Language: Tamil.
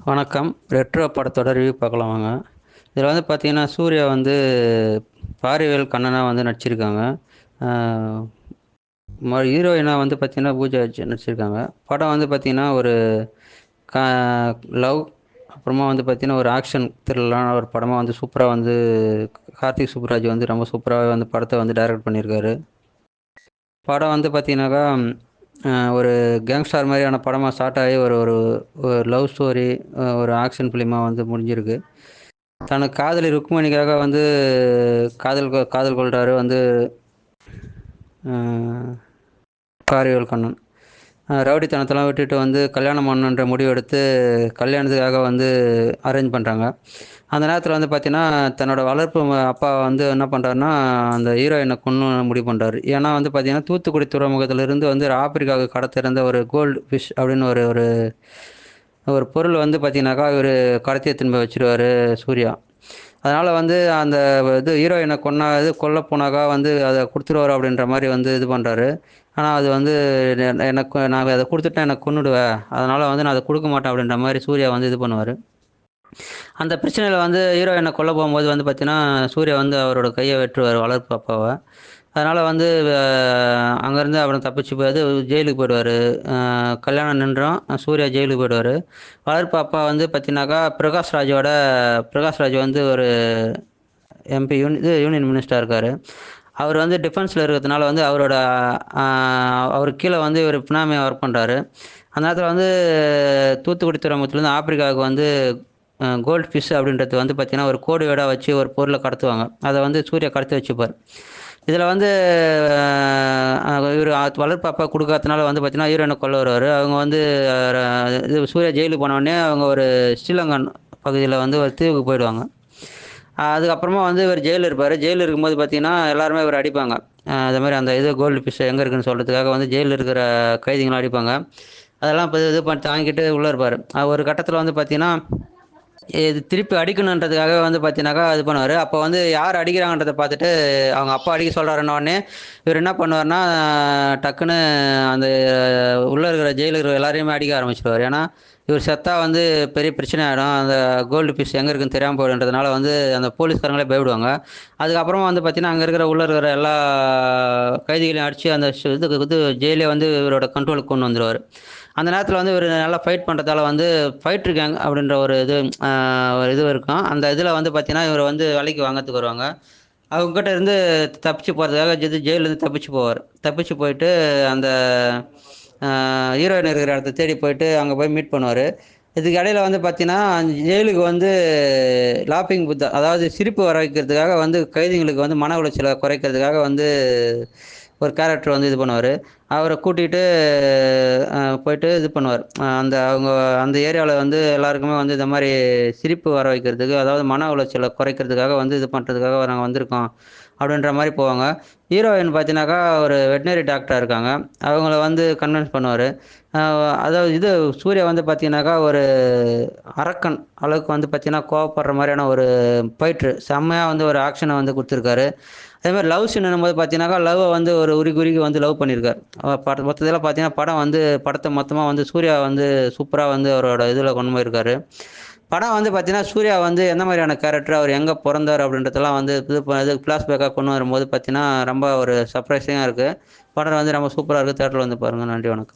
வணக்கம். ரெட்ரோ படத்தோட ரிவ்யூ பார்க்கலாம் வாங்க. இதில் வந்து பார்த்தீங்கன்னா, சூர்யா வந்து பாரிவேல் கண்ணனா வந்து நடிச்சிருக்காங்க. ஆ ஹீரோயினா வந்து பார்த்தீங்கன்னா, பூஜா வச்சு நடிச்சிருக்காங்க. படம் வந்து பார்த்தீங்கன்னா, ஒரு க லவ் அப்புறமா வந்து பார்த்தீங்கன்னா, ஒரு ஆக்ஷன் த்ரில்லரான ஒரு படமா வந்து சூப்பரா வந்து கார்த்திக் சுப்புராஜ் வந்து ரொம்ப சூப்பராவே வந்து படத்த வந்து டைரக்ட் பண்ணியிருக்காரு. படம் வந்து பார்த்தீங்கன்னாக்கா, ஒரு கேங்ஸ்டர் மாரியான படமா ஸ்டார்ட் ஆகி ஒரு ஒரு ஒரு லவ் ஸ்டோரி, ஒரு ஆக்ஷன் ஃபிலிமா வந்து முடிஞ்சிருக்கு. தனக்கு காதலி ருக்மணிக்காக வந்து காதல் கொள்றாரு வந்து அ பாரிவேல் கண்ணன். ரவுடித்தனத்தெல்லாம் விட்டுட்டு வந்து கல்யாணம் பண்ணணுன்ற முடிவு எடுத்து, கல்யாணத்துக்காக வந்து அரேஞ்ச் பண்றாங்க. அந்த நேரத்தில வந்து பார்த்தீங்கன்னா, தன்னோட வளர்ப்பு அப்பா வந்து என்ன பண்றாருன்னா, அந்த ஹீரோயின கொன்னு முடிவு பண்றாரு. ஏன்னா வந்து பார்த்தீங்கன்னா, தூத்துக்குடி துறைமுகத்திலிருந்து வந்து ஆப்பிரிக்காவுக்கு கடத்த ஒரு கோல்டு ஃபிஷ் அப்படின்னு ஒரு ஒரு ஒரு பொருள் வந்து பார்த்தீங்கன்னாக்கா, இவரு கடத்தி எடுத்துன்னு போய் வச்சுருவாரு சூர்யா. அதனால வந்து அந்த இது ஹீரோயின கொல்ல போனாக்கா வந்து அத குடுத்துருவாரு அப்படின்ற மாரி வந்து இது பண்றாரு. ஆனா அது வந்து எனக்கு நான் அத குடுத்துட்டா என்ன கொன்னுடுவ. அதனால வந்து நான் அத குடுக்க மாட்டேன் அப்படின்ற மாரி சூர்யா வந்து இது பண்ணுவாரு. அந்த பிரச்சனையில வந்து ஹீரோயின கொல்ல போம்போது வந்து பார்த்தீங்கன்னா, சூர்யா வந்து அவரோட கைய வெட்டுருவாரு வளர்ப்பு அப்பாவ. அதனால வந்து அங்கேருந்து அப்புறம் தப்பிச்சு போய் அது ஜெயிலுக்கு போயிடுவாரு. கல்யாணம் நின்றும். சூர்யா ஜெயிலுக்கு போயிடுவாரு. வளர்ப்பு அப்பா வந்து பார்த்தீங்கன்னாக்கா, பிரகாஷ்ராஜ் வந்து ஒரு எம்பி யூனியன் மினிஸ்டரா இருக்காரு. அவர் வந்து டிஃபென்ஸ்ல இருக்கிறதுனால வந்து அ அவருக்கு கீழ வந்து இவரு பினாமியா ஒர்க் பண்றாரு. அந்த நேரத்தில வந்து தூத்துக்குடி துறைமுகத்திலேருந்து ஆப்பிரிக்காவுக்கு வந்து கோல்ட் ஃபிஷ் அப்படின்றது வந்து பார்த்தீங்கன்னா, ஒரு கோடு வேர்டா வச்சு ஒரு பொருள கடத்துவாங்க. அத வந்து சூர்யா கடத்தி வச்சுப்பாரு. இதில வந்து இவரு வளர்ப்பு அப்பா குடுக்காதனால வந்து பார்த்தீங்கன்னா, ஹீரோயின கொல்ல வருவாரு. அவங்க வந்து இது சூர்யா ஜெயிலுக்கு போனோனே அவங்க ஒரு ஸ்ரீலங்கன் பகுதியில வந்து ஒரு தீவுக்கு போயிடுவாங்க. அதுக்கப்புறமா வந்து இவரு ஜெயில்ல இருப்பாரு. ஜெயில்ல இருக்கும்போது பார்த்தீங்கன்னா, எல்லாருமே இவர அடிப்பாங்க. அது மாரி அந்த இது கோல்டு ஃபிஷ் எங்க இருக்குன்னு சொல்றதுக்காக வந்து ஜெயில்ல இருக்கிற கைதிகள அடிப்பாங்க. அதெல்லாம் இப்ப இது பண்ணி தாங்கிட்டு உள்ள இருப்பாரு. ஒரு கட்டத்தில வந்து பார்த்தீங்கன்னா, இது திருப்பி அடிக்கணுன்றதுக்காக வந்து பார்த்தீங்கன்னாக்கா, இது பண்ணுவாரு. அப்போ வந்து யார் அடிக்கிறாங்கன்றத பார்த்துட்டு, அவங்க அப்பா அடிக்க சொல்றாருன்ன உடனே, இவரு என்ன பண்ணுவாருன்னா, டக்குன்னு அந்த உள்ள இருக்கிற ஜெயில்ல இருக்கிற எல்லாரையுமே அடிக்க ஆரம்பிச்சுருவாரு. ஏன்னா, இவரு செத்தா வந்து பெரிய பிரச்சனை ஆயிடும். அந்த கோல்டு ஃபிஷ் எங்க இருக்குன்னு தெரியாம போயிடுன்றதுனால வந்து அந்த போலீஸ்காரங்களே பயப்படுவாங்க. அதுக்கப்புறமா வந்து பார்த்தீங்கன்னா, அங்க இருக்கிற உள்ள இருக்கிற எல்லா கைதிகளையும் அடிச்சு அந்த இது ஜெயிலே வந்து இவரோட கண்ட்ரோலுக்கு கொண்டு வந்துருவாரு. அந்த நேரத்தில வந்து இவரு நல்லா ஃபைட் பண்றதால வந்து ஃபைட்டர் கேங் அப்படின்ற ஒரு அ ஒரு இது இருக்கும். அந்த இதில வந்து பார்த்தீங்கன்னா, இவர வந்து வேலைக்கு வாங்கறதுக்கு வருவாங்க. அவங்ககிட்ட இருந்து தப்பிச்சு போறதுக்காக ஜெயில்லேருந்து தப்பிச்சு போவாரு. தப்பிச்சு போயிட்டு அந்த அ ஹீரோயின் இருக்கிற இடத்த தேடி போயிட்டு அங்க போய் மீட் பண்ணுவாரு. இதுக்கு இடையில வந்து பார்த்தீங்கன்னா, ஜெயிலுக்கு வந்து லாஃபிங் புத்தா அதாவது சிரிப்பு வர வைக்கிறதுக்காக வந்து கைதிகளுக்கு வந்து மன உளைச்சல குறைக்கிறதுக்காக வந்து ஒரு கேரக்டர் வந்து இது பண்ணுவாரு. அவர கூட்டிட்டு போயிட்டு இது பண்ணுவாரு. அந்த ஏரியால வந்து எல்லாருக்குமே வந்து இந்த மாரி சிரிப்பு வர வைக்கிறதுக்கு, அதாவது மன உளைச்சல குறைக்கிறதுக்காக வந்து இது பண்றதுக்காக நாங்க வந்திருக்கோம். அப்படின்ற மாரி போவாங்க. ஹீரோயின் பார்த்தீங்கன்னாக்கா, ஒரு வெட்னரி டாக்டரா இருக்காங்க. அவங்கள வந்து கன்வின்ஸ் பண்ணுவாரு. அ அதாவது சூர்யா வந்து பார்த்தீங்கன்னாக்கா, ஒரு அரக்கன் அளவுக்கு வந்து பார்த்தீங்கன்னா, கோவப்படுற மாரியான ஒரு ஃபைட்ரு. செம்மையா வந்து ஒரு ஆக்ஷன வந்து குடுத்துருக்காரு. அதேமாரி லவ் சீனுன்னும்போது பார்த்தீங்கன்னாக்கா, லவ்வ வந்து ஒரு உருகி உருகி வந்து லவ் பண்ணியிருக்காரு. மொத்தத்தில பார்த்தீங்கன்னா, படத்த மொத்தமா வந்து சூர்யா வந்து சூப்பரா வந்து அவரோட இதில கொண்டு போயிருக்காரு. படம் வந்து பார்த்தீங்கன்னா, சூர்யா வந்து எந்த மாரியான கேரக்டர், அவர் எங்க பொறந்தார் அப்படின்றதெல்லாம் வந்து இது ஃப்ளாஷ்பேக்கா கொண்டு வரும்போது பார்த்தீங்கன்னா, ரொம்ப ஒரு சர்ப்ரைசிங்கா இருக்கு. படம் வந்து ரொம்ப சூப்பரா இருக்கு. தியேட்டர்ல வந்து பாருங்க. நன்றி, வணக்கம்.